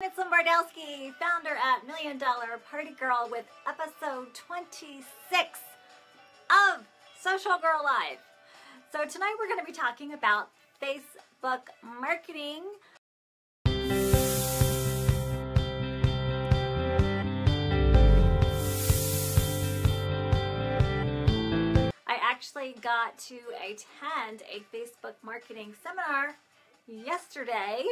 It's Lynn Bardowski, founder at $1 Million Party Girl, with episode 26 of Social Girl Live. So tonight we're going to be talking about Facebook marketing. I actually got to attend a Facebook marketing seminar yesterday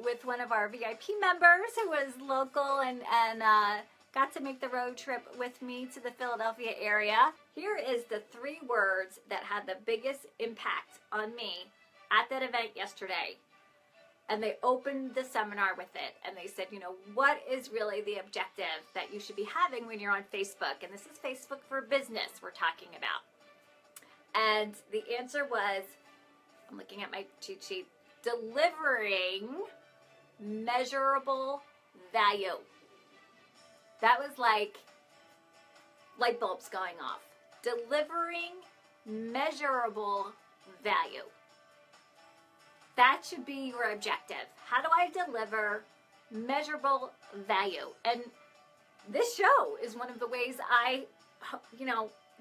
with one of our VIP members who was local and got to make the road trip with me to the Philadelphia area. Here is the 3 words that had the biggest impact on me at that event yesterday. And they opened the seminar with it, and they said, you know, what is really the objective that you should be having when you're on Facebook? And this is Facebook for business we're talking about. And the answer was, I'm looking at my cheat sheet, delivering measurable value. That was like light bulbs going off. Delivering measurable value. That should be your objective. How do I deliver measurable value? And this show is one of the ways I,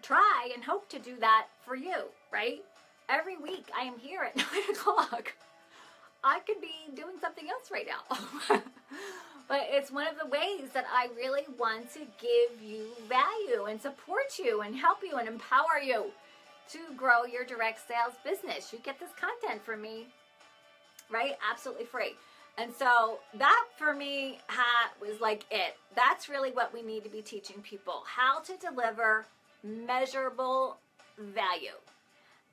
try and hope to do that for you, right? Every week I am here at 9 o'clock. I could be doing something else right now. But it's one of the ways that I really want to give you value and support you and help you and empower you to grow your direct sales business. You get this content from me, right? Absolutely free. And so that for me was like it. That's really what we need to be teaching people, how to deliver measurable value.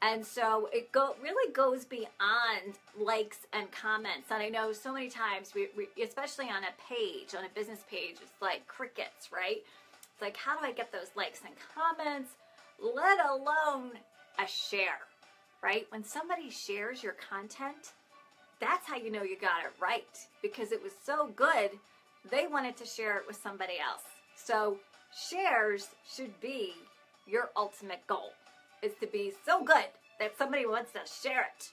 And so it really goes beyond likes and comments. And I know so many times, we especially on a page, on a business page, it's like crickets, right? It's like, how do I get those likes and comments, let alone a share, right? When somebody shares your content, that's how you know you got it right, because it was so good, they wanted to share it with somebody else. So shares should be your ultimate goal, is to be so good that somebody wants to share it.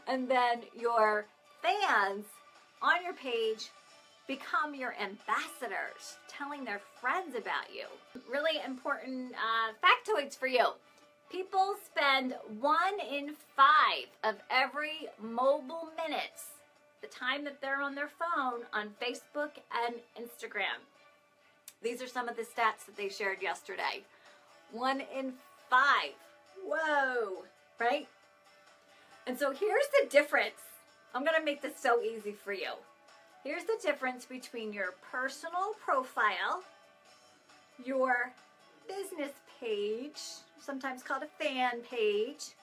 And then your fans on your page become your ambassadors, telling their friends about you. Really important factoids for you. People spend 1 in 5 of every mobile minutes, the time that they're on their phone, on Facebook and Instagram. These are some of the stats that they shared yesterday. 1 in 5. Whoa, right? And so here's the difference. I'm going to make this so easy for you. Here's the difference between your personal profile, your business page, sometimes called a fan page,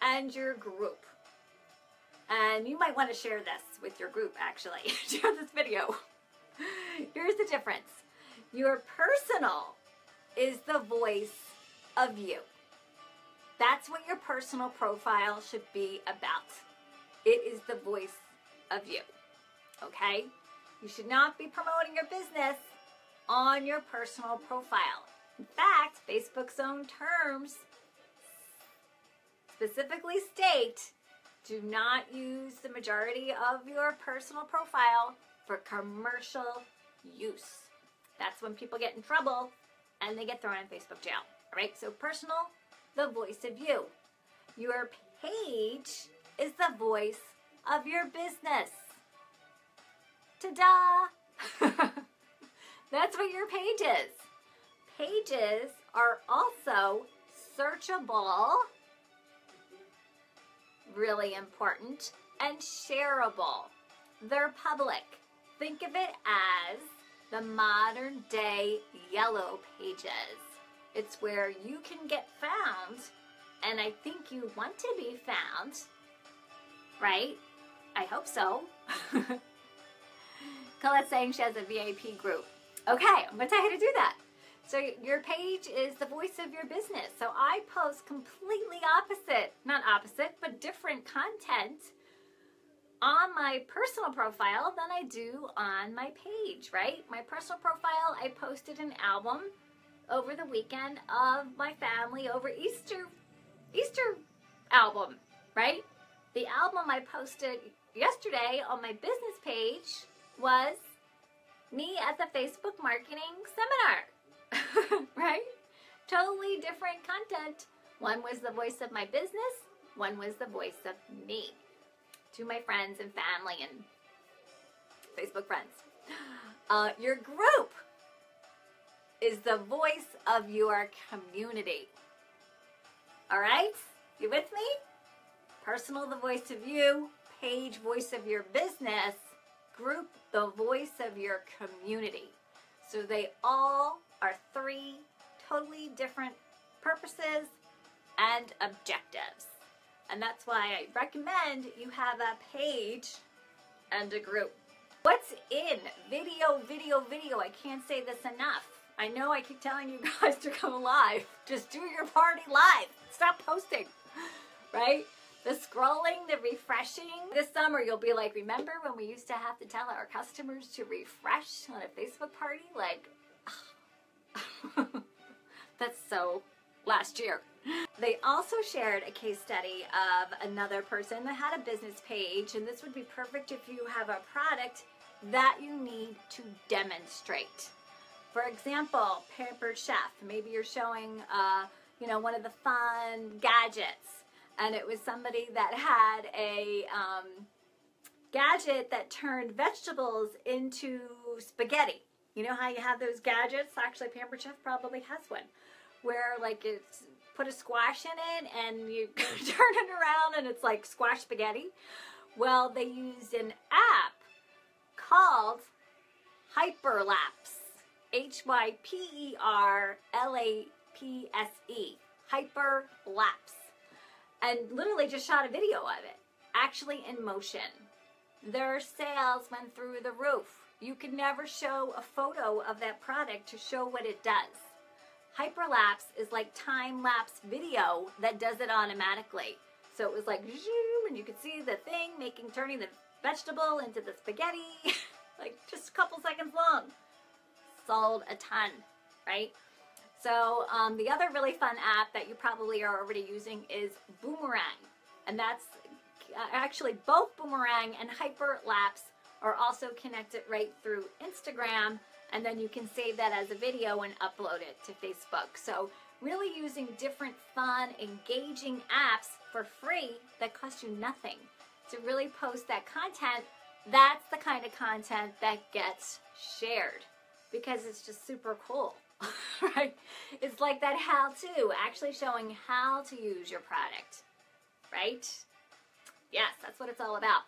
and your group. And you might want to share this with your group, actually. Share this video. Here's the difference. Your personal is the voice of you. That's what your personal profile should be about. It is the voice of you. Okay? You should not be promoting your business on your personal profile. In fact, Facebook's own terms specifically state, do not use the majority of your personal profile for commercial use. That's when people get in trouble and they get thrown in Facebook jail. All right, so personal, the voice of you. Your page is the voice of your business. Ta-da! That's what your page is. Pages are also searchable, really important, and shareable. They're public. Think of it as the modern day yellow pages. It's where you can get found, and I think you want to be found, right? I hope so. Colette's saying she has a VIP group. Okay, I'm going to tell you how to do that. So your page is the voice of your business. So I post completely opposite, not opposite, but different content on my personal profile than I do on my page, right? My personal profile, I posted an album over the weekend of my family over Easter album, right? The album I posted yesterday on my business page was me at the Facebook marketing seminar, right? Totally different content. One was the voice of my business, one was the voice of me to my friends and family and Facebook friends. Your group is the voice of your community. All right? You with me? Personal, the voice of you. Page, voice of your business. Group, the voice of your community. So they all are three totally different purposes and objectives. And that's why I recommend you have a page and a group. What's in video, video, video? I can't say this enough. I know I keep telling you guys to come live. Just do your party live. Stop posting, right? The scrolling, the refreshing. This summer you'll be like, remember when we used to have to tell our customers to refresh on a Facebook party? Like, that's so last year. They also shared a case study of another person that had a business page, and this would be perfect if you have a product that you need to demonstrate. For example, Pampered Chef. Maybe you're showing, one of the fun gadgets, and it was somebody that had a gadget that turned vegetables into spaghetti. You know how you have those gadgets? Actually, Pampered Chef probably has one, where like it's put a squash in it and you turn it around and it's like squash spaghetti. Well, they used an app called Hyperlapse. Hyperlapse. Hyperlapse. And literally just shot a video of it, actually in motion. Their sales went through the roof. You could never show a photo of that product to show what it does. Hyperlapse is like time-lapse video that does it automatically. So it was like zoom, and you could see the thing turning the vegetable into the spaghetti, like just a couple seconds long. Sold a ton, right? So the other really fun app that you probably are already using is Boomerang. And that's actually both Boomerang and Hyperlapse are also connected right through Instagram. And then you can save that as a video and upload it to Facebook. So really using different fun, engaging apps for free that cost you nothing to really post that content. That's the kind of content that gets shared because it's just super cool, right? It's like that how-to, actually showing how to use your product, right? Yes, that's what it's all about.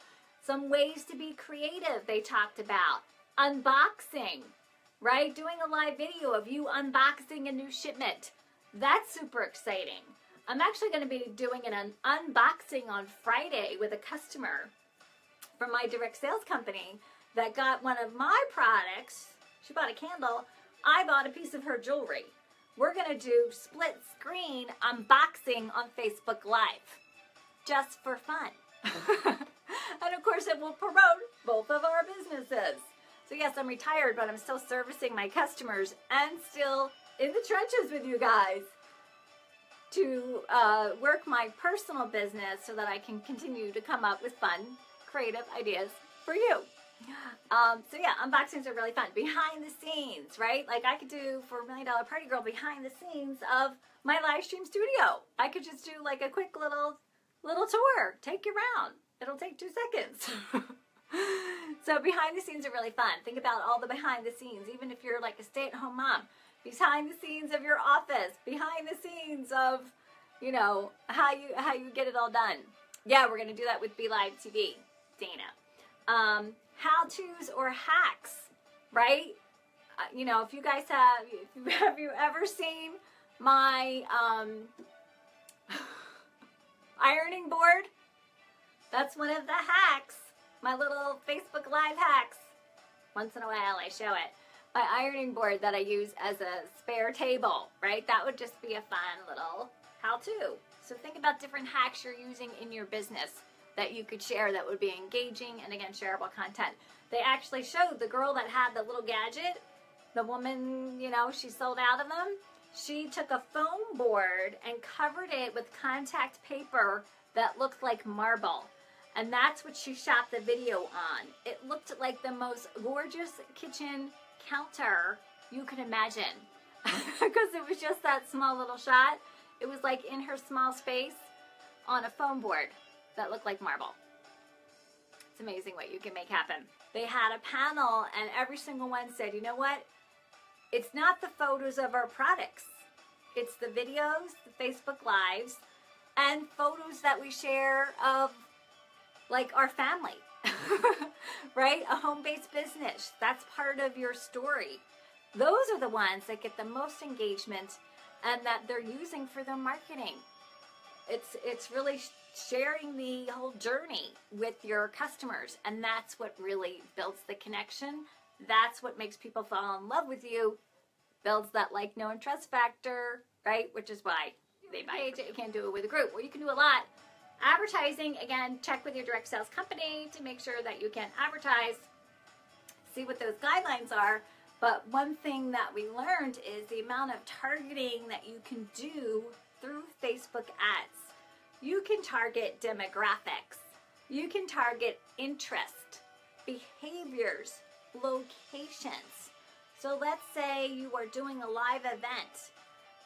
Some ways to be creative they talked about. Unboxing, right? Doing a live video of you unboxing a new shipment. That's super exciting. I'm actually going to be doing an unboxing on Friday with a customer from my direct sales company that got one of my products. She bought a candle. I bought a piece of her jewelry. We're going to do split screen unboxing on Facebook Live just for fun. And of course it will promote both of our businesses. So yes, I'm retired, but I'm still servicing my customers and still in the trenches with you guys to work my personal business so that I can continue to come up with fun, creative ideas for you. So yeah, unboxings are really fun. Behind the scenes, right? Like I could do for $1 Million Party Girl behind the scenes of my live stream studio. I could just do like a quick little tour, take you around. It'll take 2 seconds. So behind the scenes are really fun. Think about all the behind the scenes, even if you're like a stay-at-home mom. Behind the scenes of your office, behind the scenes of, how you get it all done. Yeah, we're gonna do that with Be Live TV, Dana. How-tos or hacks, right? If you guys have you ever seen my ironing board? That's one of the hacks. My little Facebook Live hacks. Once in a while I show it. My ironing board that I use as a spare table, right? That would just be a fun little how-to. So think about different hacks you're using in your business that you could share that would be engaging and, again, shareable content. They actually showed the girl that had the little gadget, the woman, she sold out of them. She took a foam board and covered it with contact paper that looked like marble. And that's what she shot the video on. It looked like the most gorgeous kitchen counter you can imagine. Because it was just that small little shot. It was like in her small space on a foam board that looked like marble. It's amazing what you can make happen. They had a panel and every single one said, you know what? It's not the photos of our products. It's the videos, the Facebook Lives, and photos that we share of like our family, right? A home-based business. That's part of your story. Those are the ones that get the most engagement and that they're using for their marketing. It's really sharing the whole journey with your customers, and that's what really builds the connection. That's what makes people fall in love with you, builds that like, know, and trust factor, right? Which is why they buy it. You can't do it with a group. Well, you can do a lot. Advertising, again, check with your direct sales company to make sure that you can advertise. See what those guidelines are. But one thing that we learned is the amount of targeting that you can do through Facebook ads. You can target demographics. You can target interest, behaviors, locations. So let's say you are doing a live event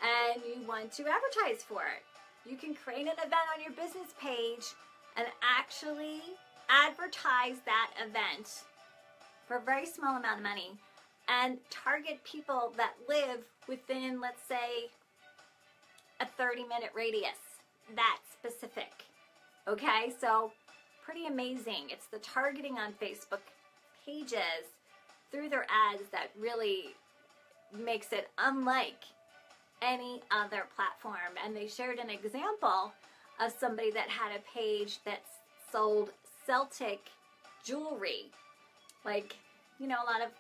and you want to advertise for it. You can create an event on your business page and actually advertise that event for a very small amount of money and target people that live within, let's say, a 30-minute radius. That specific. Okay, so pretty amazing. It's the targeting on Facebook pages through their ads that really makes it unlike any other platform. And they shared an example of somebody that had a page that sold Celtic jewelry, like, you know, a lot of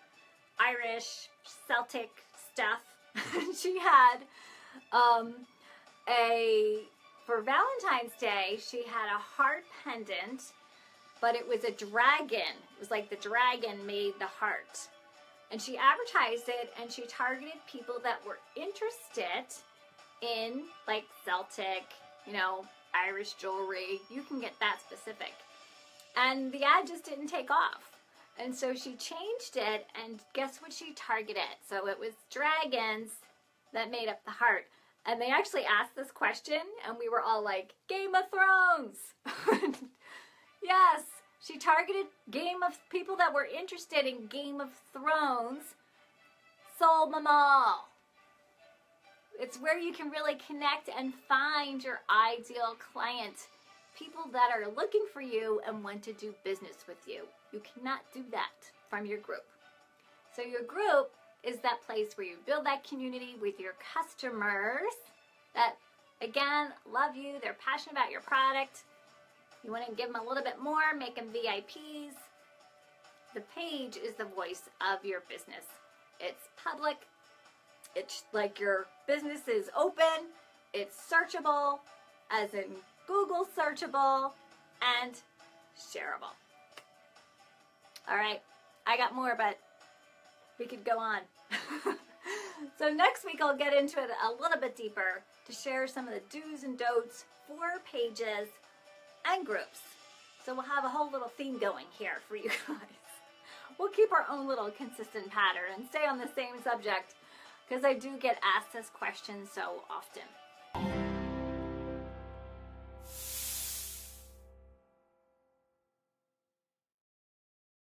Irish Celtic stuff. She had for Valentine's Day, she had a heart pendant, but it was a dragon. It was like the dragon made the heart. And she advertised it, and she targeted people that were interested in like Celtic, you know, Irish jewelry. You can get that specific. And the ad just didn't take off. And so she changed it, and guess what she targeted? So it was dragons that made up the heart. And they actually asked this question, and we were all like, Game of Thrones! Yes! She targeted people that were interested in Game of Thrones, sold them all. It's where you can really connect and find your ideal client, people that are looking for you and want to do business with you. You cannot do that from your group. So your group is that place where you build that community with your customers that, again, love you, they're passionate about your product. You want to give them a little bit more, make them VIPs. The page is the voice of your business. It's public. It's like your business is open. It's searchable, as in Google searchable, and shareable. All right, I got more, but we could go on. So next week I'll get into it a little bit deeper to share some of the do's and don'ts for pages and groups. So we'll have a whole little theme going here for you guys. We'll keep our own little consistent pattern and stay on the same subject because I do get asked this question so often.